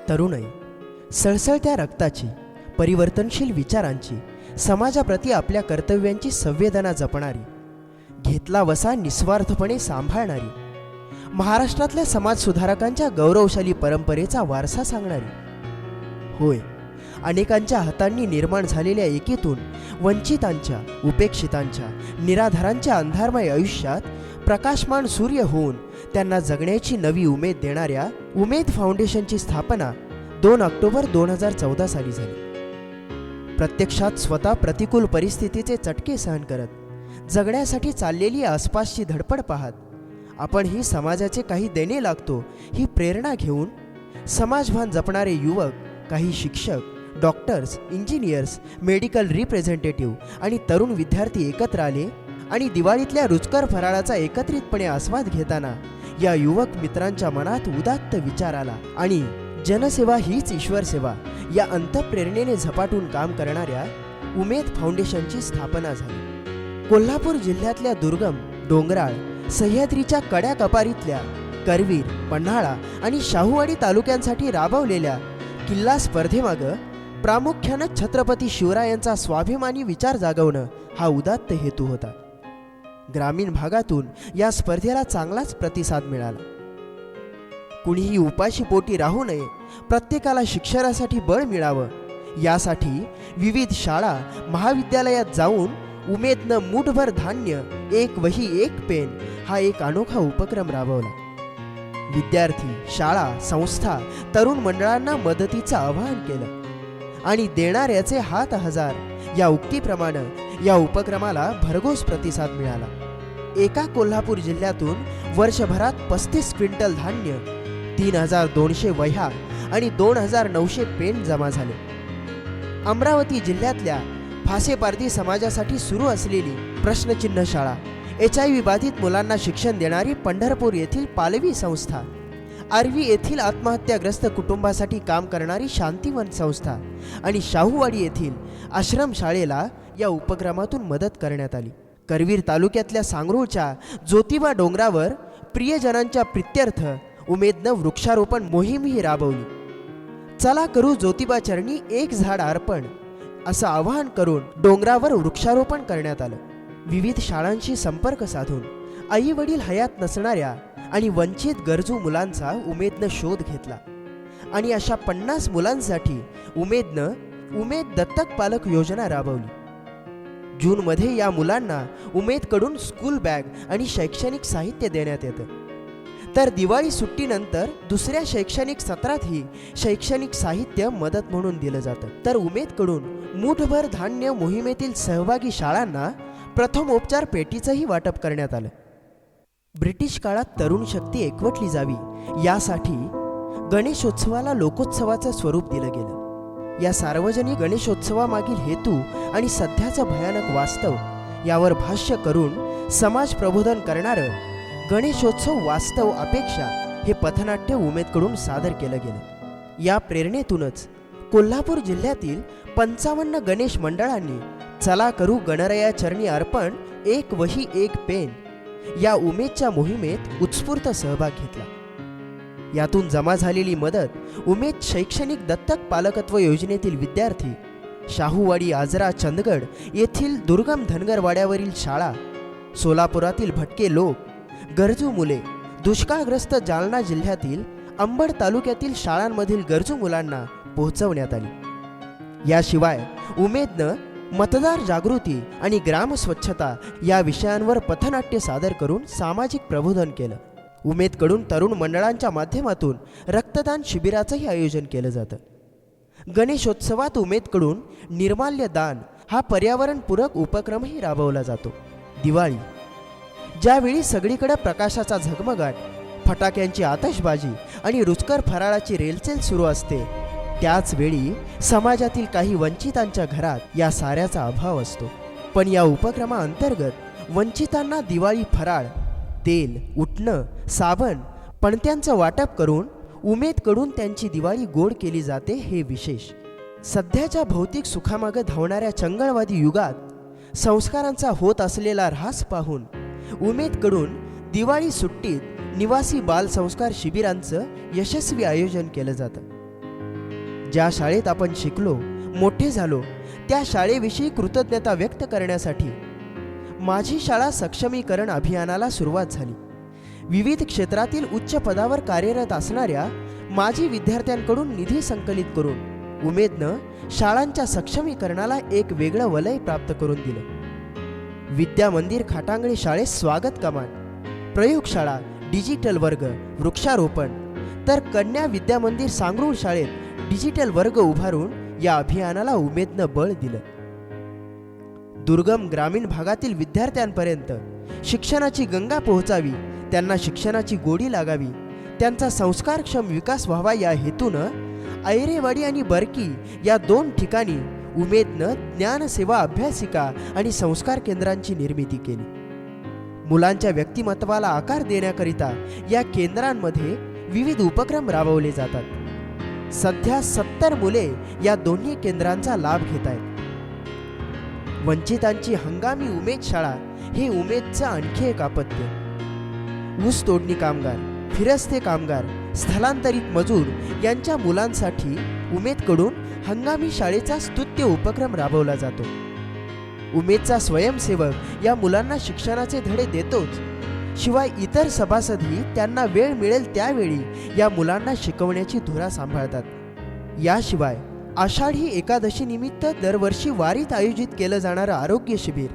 तरुणाई सळसळत्या रक्ताची, परिवर्तनशील विचारांची, समाजाप्रती आपल्या कर्तव्यांची संवेदना जपणारी, घेतला वसा निस्वार्थपणे सांभाळणारी, महाराष्ट्रातल्या समाजसुधारकांच्या गौरवशाली परंपरेचा वारसा सांगणारी. होय, अनेकांच्या हातांनी निर्माण झालेल्या एकीतून वंचितांच्या, उपेक्षितांच्या, निराधारांच्या अंधारमय आयुष्यात प्रकाशमान सूर्य होऊन त्यांना जगण्याची नवी उमेद देणाऱ्या उमेद फाउंडेशनची स्थापना 2 ऑक्टोबर 2014 साली झाली. प्रत्यक्षात स्वतः प्रतिकूल परिस्थितीचे चटके सहन करत जगण्यासाठी चाललेली आसपासची धडपड पाहत आपण ही समाजाचे काही देणे लागतो ही प्रेरणा घेऊन समाजभान जपणारे युवक, काही शिक्षक, डॉक्टर्स, इंजिनियर्स, मेडिकल रिप्रेझेंटेटिव्ह आणि तरुण विद्यार्थी एकत्र आले आणि दिवाळीतल्या रुचकर फराळाचा एकत्रितपणे आस्वाद घेताना या युवक मित्रांच्या मनात उदात्त विचार आला आणि जनसेवा हीच ईश्वर सेवा या अंतःप्रेरणेने झपाटून काम करणाऱ्या उमेद फाउंडेशनची स्थापना झाली. कोल्हापूर जिल्ह्यातल्या दुर्गम, डोंगराळ, सह्याद्रीच्या कड्या कपारीतल्या करवीर, पन्हाळा आणि शाहूवाडी तालुक्यांसाठी राबवलेल्या किल्ला स्पर्धेमागं प्रामुख्यानं छत्रपती शिवरायांचा स्वाभिमानी विचार जागवणं हा उदात्त हेतू होता. ग्रामीण भागातून या स्पर्धेला चांगलाच प्रतिसाद मिळाला. कुणीही उपाशी पोटी राहू नये, प्रत्येकाला शिक्षणासाठी बळ मिळावं यासाठी विविध शाळा, महाविद्यालयात जाऊन उमेदनं मूठभर धान्य, एक वही एक पेन हा एक अनोखा उपक्रम राबवला. विद्यार्थी, शाळा, संस्था, तरुण मंडळांना मदतीचं आवाहन केलं आणि देणाऱ्याचे हात हजार या उक्तीप्रमाणे या उपक्रमाला भरघोस प्रतिसाद मिळाला. एका कोल्हापूर जिल्ह्यातून वर्षभरात 35 क्विंटल धान्य, 3200 वह्या आणि 2900 पेन जमा झाले. अमरावती जिल्ह्यातल्या फासेपारधी समाजासाठी सुरू असलेली प्रश्नचिन्ह शाळा, HIV बाधित मुलांना शिक्षण देणारी पंढरपूर येथील पालवी संस्था, आर्वी येथील आत्महत्याग्रस्त कुटुंबासाठी काम करणारी शांतीवन संस्था आणि शाहूवाडी येथील आश्रमशाळेला या उपक्रमातून मदत करण्यात आली. करवीर तालुक्यातल्या सांगरूळच्या ज्योतिबा डोंगरावर प्रियजनांच्या प्रित्यर्थ उमेदनं वृक्षारोपण मोहीमही राबवली. चला करू ज्योतिबा चरणी एक झाड अर्पण असं आवाहन करून डोंगरावर वृक्षारोपण करण्यात आलं. विविध शाळांशी संपर्क साधून आई वडील हयात नसणाऱ्या आणि वंचित गरजू मुलांचा उमेदनं शोध घेतला आणि अशा 50 मुलांसाठी उमेद दत्तक पालक योजना राबवली. जूनमध्ये या मुलांना उमेदकडून स्कूल बॅग आणि शैक्षणिक साहित्य देण्यात येतं. तर दिवाळी सुट्टीनंतर दुसऱ्या शैक्षणिक सत्रातही शैक्षणिक साहित्य मदत म्हणून दिलं जातं. तर उमेदकडून मूठभर धान्य मोहिमेतील सहभागी शाळांना प्रथमोपचार पेटीचंही वाटप करण्यात आलं. ब्रिटिश काळात तरुण शक्ती एकवटली जावी यासाठी गणेशोत्सवाला लोकोत्सवाचं स्वरूप दिलं गेलं. या सार्वजनिक गणेशोत्सवामागील हेतू आणि सध्याचं भयानक वास्तव यावर भाष्य करून समाज प्रबोधन करणारं गणेशोत्सव वास्तव अपेक्षा हे पथनाट्य उमेदकडून सादर केलं गेलं. या प्रेरणेतूनच कोल्हापूर जिल्ह्यातील 55 गणेश मंडळांनी चला करू गणराया चरणी अर्पण एक वही एक पेन या उमेदच्या मोहिमेत उत्स्फूर्त सहभाग घेतला. यातून जमा झालेली मदत उमेद शैक्षणिक दत्तक पालकत्व योजनेतील विद्यार्थी, शाहूवाडी, आजरा, चंदगड येथील दुर्गम धनगरवाड्यावरील शाळा, सोलापुरातील भटके लोक, गरजू मुले, दुष्काळग्रस्त जालना जिल्ह्यातील अंबड तालुक्यातील शाळांमधील गरजू मुलांना पोहोचवण्यात आली. याशिवाय उमेदनं मतदार जागृती आणि ग्राम स्वच्छता या विषयांवर पथनाट्य सादर करून सामाजिक प्रबोधन केलं. उमेदकडून तरुण मंडळांच्या माध्यमातून रक्तदान शिबिराचंही आयोजन केलं जातं. गणेशोत्सवात उमेदकडून निर्माल्य दान हा पर्यावरणपूरक उपक्रमही राबवला जातो. दिवाळी ज्यावेळी सगळीकडे प्रकाशाचा झगमगाट, फटाक्यांची आतषबाजी आणि रुचकर फराळाची रेलचेल सुरू असते, त्याचवेळी समाजातील काही वंचितांच्या घरात या साऱ्याचा अभाव असतो. पण या उपक्रमाअंतर्गत वंचितांना दिवाळी फराळ, तेल, उटणं, साबण, पणत्यांचं वाटप करून उमेदकडून त्यांची दिवाळी गोड केली जाते हे विशेष. सध्याच्या भौतिक सुखामागं धावणाऱ्या चंगळवादी युगात संस्कारांचा होत असलेला ऱ्हास पाहून उमेदकडून दिवाळी सुट्टीत निवासी बाल संस्कार शिबिरांचं यशस्वी आयोजन केलं जातं. ज्या शाळेत आपण शिकलो, मोठे झालो, त्या शाळेविषयी कृतज्ञता व्यक्त करण्यासाठी माझी शाळा सक्षमीकरण अभियानाला सुरुवात झाली. विविध क्षेत्रातील उच्च पदावर कार्यरत असणाऱ्या माजी विद्यार्थ्यांकडून निधी संकलित करून उमेदनं शाळांच्या सक्षमीकरणाला एक वेगळं वलय प्राप्त करून दिलं. विद्या मंदिर खाटांगळे शाळेत स्वागत कमान, प्रयोगशाळा, डिजिटल वर्ग, वृक्षारोपण, तर कन्या विद्या मंदिर सांगरूळ शाळेत डिजिटल वर्ग उभारून या अभियानाला उमेदनं बळ दिलं. दुर्गम ग्रामीण भागातील विद्यार्थ्यांपर्यंत शिक्षणाची गंगा पोहोचावी, त्यांना शिक्षणाची गोडी लागावी, त्यांचा संस्कारक्षम विकास व्हावा या हेतूनं ऐरेवाडी आणि बरकी या 2 ठिकाणी उमेदनं ज्ञानसेवा अभ्यासिका आणि संस्कार केंद्रांची निर्मिती केली. मुलांच्या व्यक्तिमत्वाला आकार देण्याकरिता या केंद्रांमध्ये विविध उपक्रम राबवले जातात. सध्या 70 मुले या दोन्ही केंद्रांचा लाभ घेत आहेत. वंचितांची हंगामी उमेद शाळा हे उमेदचं आणखी एक अपत्य. ऊस तोडणी कामगार, फिरस्ते कामगार, स्थलांतरित मजूर यांच्या मुलांसाठी उमेदकडून हंगामी शाळेचा स्तुत्य उपक्रम राबवला जातो. उमेदचा स्वयंसेवक या मुलांना शिक्षणाचे धडे देतोच, शिवाय इतर सभासदही त्यांना वेळ मिळेल त्यावेळी या मुलांना शिकवण्याची धुरा सांभाळतात. याशिवाय आषाढी एकादशी निमित्त दरवर्षी वारीत आयोजित केलं जाणारं आरोग्य शिबिर,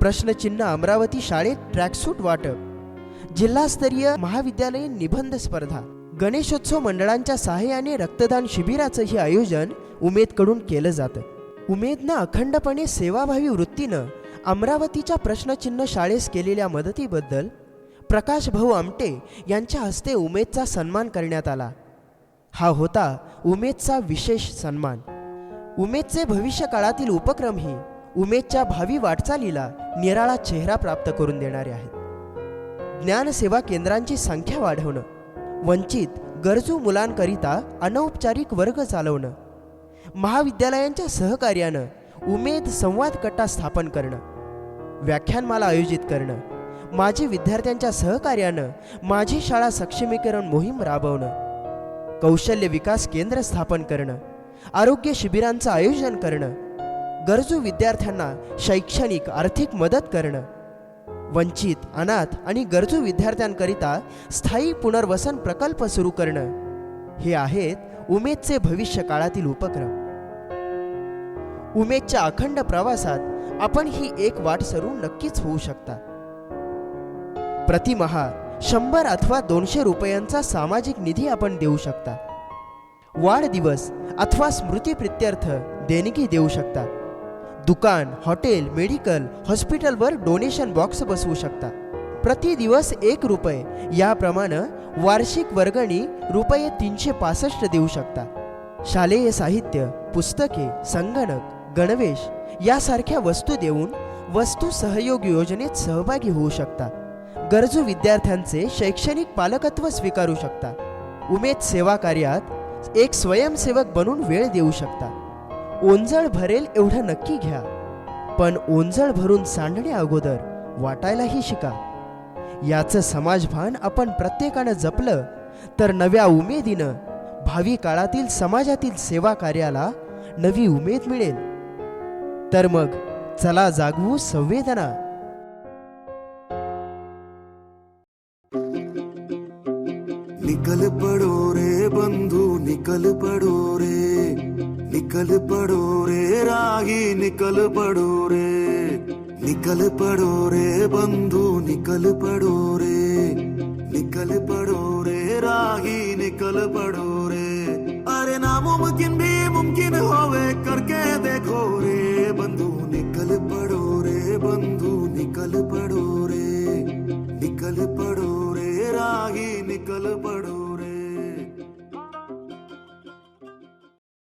प्रश्नचिन्ह अमरावती शाळेत ट्रॅकसूट वाटप, जिल्हास्तरीय महाविद्यालयीन निबंध स्पर्धा, गणेशोत्सव मंडळांच्या सहाय्याने रक्तदान शिबिराचंही आयोजन उमेदकडून केलं जातं. उमेदनं अखंडपणे सेवाभावी वृत्तीनं अमरावतीच्या प्रश्नचिन्ह शाळेस केलेल्या मदतीबद्दल प्रकाश भाऊ आमटे यांच्या हस्ते उमेदचा सन्मान करण्यात आला. हा होता उमेदचा विशेष सन्मान. उमेदचे भविष्य काळातील उपक्रमही उमेदच्या भावी वाटचालीला निराळा चेहरा प्राप्त करून देणारे आहेत. ज्ञानसेवा केंद्रांची संख्या वाढवणं, वंचित गरजू मुलांकरिता अनौपचारिक वर्ग चालवणं, महाविद्यालयांच्या सहकार्यानं उमेद संवाद कट्टा स्थापन करणं, व्याख्यानमाला आयोजित करणं, माजी विद्यार्थ्यांच्या सहकार्यानं माझी शाळा सक्षमीकरण मोहीम राबवणं, कौशल्य विकास केंद्र स्थापन करणं, आरोग्य शिबिरांचं आयोजन करणं, गरजू विद्यार्थ्यांना शैक्षणिक आर्थिक मदत करणं, वंचित, अनाथ आणि गरजू विद्यार्थ्यांकरिता स्थायी पुनर्वसन प्रकल्प सुरू करणं, हे आहेत उमेदचे भविष्य काळातील उपक्रम. उमेदच्या अखंड प्रवासात आपण ही एक वाटसरू नक्कीच होऊ शकता. प्रतिमहा 100 अथवा 200 रुपयांचा सामाजिक निधी आपण देऊ शकता. वाढदिवस अथवा स्मृतिप्रित्यर्थ देणगी देऊ शकता. दुकान, हॉटेल, मेडिकल, हॉस्पिटलवर डोनेशन बॉक्स बसवू शकता. प्रति दिवस 1 रुपये याप्रमाणे वार्षिक वर्गणी रुपये 365 देऊ शकता. शालेय साहित्य, पुस्तके, संगणक, गणवेश यासारख्या वस्तू देऊन वस्तू सहयोग योजनेत सहभागी होऊ शकता. गरजू विद्यार्थ्यांचे शैक्षणिक पालकत्व स्वीकारू शकता. उमेद सेवा कार्यात एक स्वयंसेवक बनून वेळ देऊ शकता. ओंजळ भरेल एवढं नक्की घ्या, पण ओंजळ भरून सांडण्या अगोदर वाटायलाही शिका. याचं समाजभान आपण प्रत्येकानं जपलं तर नव्या उमेदीनं भावी काळातील समाजातील सेवा कार्याला नवी उमेद मिळेल. तर मग चला जागवू संवेदना. निकल पड़ो रे बंधु निकल पड़ो रे, निकल पड़ो रे राही निकल पड़ो रे, निकल पड़ो रे बंधु निकल पड़ो रे, निकल पड़ो रे राही निकल पड़ो रे. अरे नामुमकिन भी मुमकिन होवे करके